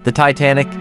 The Titanic,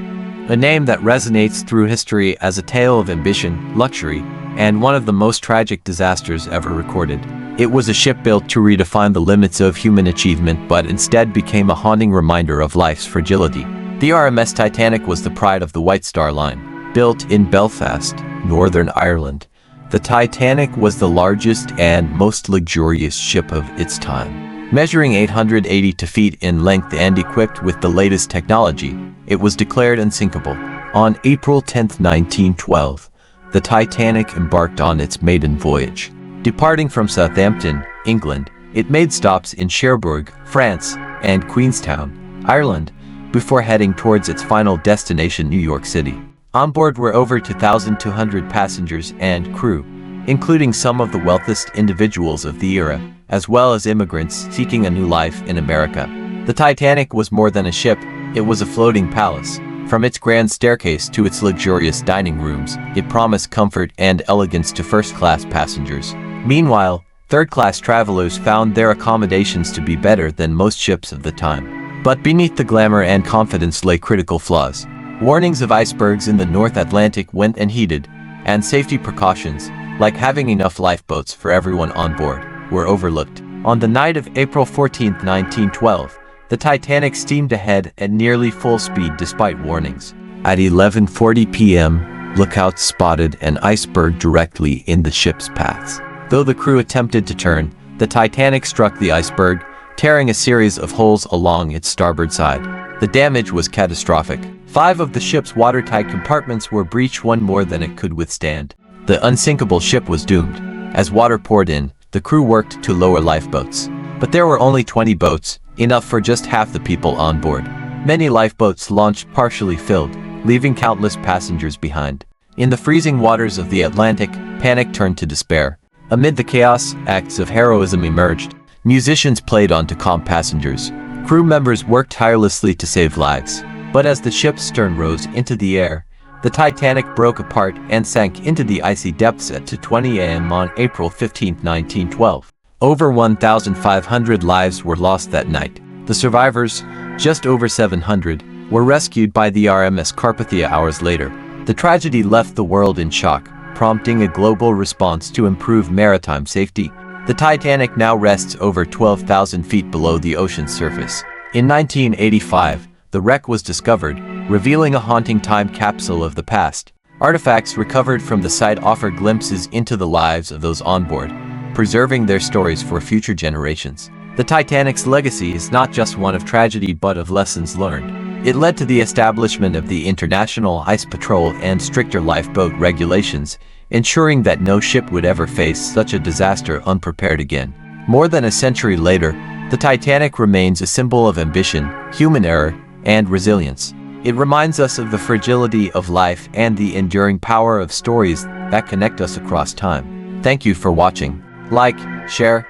a name that resonates through history as a tale of ambition, luxury, and one of the most tragic disasters ever recorded. It was a ship built to redefine the limits of human achievement, but instead became a haunting reminder of life's fragility. The RMS Titanic was the pride of the White Star Line. Built in Belfast, Northern Ireland, the Titanic was the largest and most luxurious ship of its time. Measuring 882 feet in length and equipped with the latest technology, it was declared unsinkable. On April 10, 1912, the Titanic embarked on its maiden voyage. Departing from Southampton, England, it made stops in Cherbourg, France, and Queenstown, Ireland, before heading towards its final destination, New York City. On board were over 2,200 passengers and crew, including some of the wealthiest individuals of the era, as well as immigrants seeking a new life in America. The Titanic was more than a ship, it was a floating palace. From its grand staircase to its luxurious dining rooms, it promised comfort and elegance to first-class passengers. Meanwhile, third-class travelers found their accommodations to be better than most ships of the time. But beneath the glamour and confidence lay critical flaws. Warnings of icebergs in the North Atlantic went unheeded, and safety precautions, like having enough lifeboats for everyone on board, were overlooked. On the night of April 14, 1912, the Titanic steamed ahead at nearly full speed despite warnings. At 11:40 p.m., lookouts spotted an iceberg directly in the ship's paths. Though the crew attempted to turn, the Titanic struck the iceberg, tearing a series of holes along its starboard side. The damage was catastrophic. 5 of the ship's watertight compartments were breached, one more than it could withstand. The unsinkable ship was doomed. As water poured in, the crew worked to lower lifeboats. But there were only 20 boats, enough for just half the people on board. Many lifeboats launched partially filled, leaving countless passengers behind. In the freezing waters of the Atlantic, panic turned to despair. Amid the chaos, acts of heroism emerged. Musicians played on to calm passengers. Crew members worked tirelessly to save lives. But as the ship's stern rose into the air, the Titanic broke apart and sank into the icy depths at 2:20 a.m. on April 15, 1912. Over 1,500 lives were lost that night. The survivors, just over 700, were rescued by the RMS Carpathia hours later. The tragedy left the world in shock, prompting a global response to improve maritime safety. The Titanic now rests over 12,000 feet below the ocean's surface. In 1985, the wreck was discovered, revealing a haunting time capsule of the past. Artifacts recovered from the site offer glimpses into the lives of those on board, preserving their stories for future generations. The Titanic's legacy is not just one of tragedy but of lessons learned. It led to the establishment of the International Ice Patrol and stricter lifeboat regulations, ensuring that no ship would ever face such a disaster unprepared again. More than a century later, the Titanic remains a symbol of ambition, human error, and resilience. It reminds us of the fragility of life and the enduring power of stories that connect us across time. Thank you for watching. Like, share,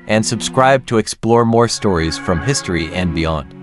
and subscribe to explore more stories from history and beyond.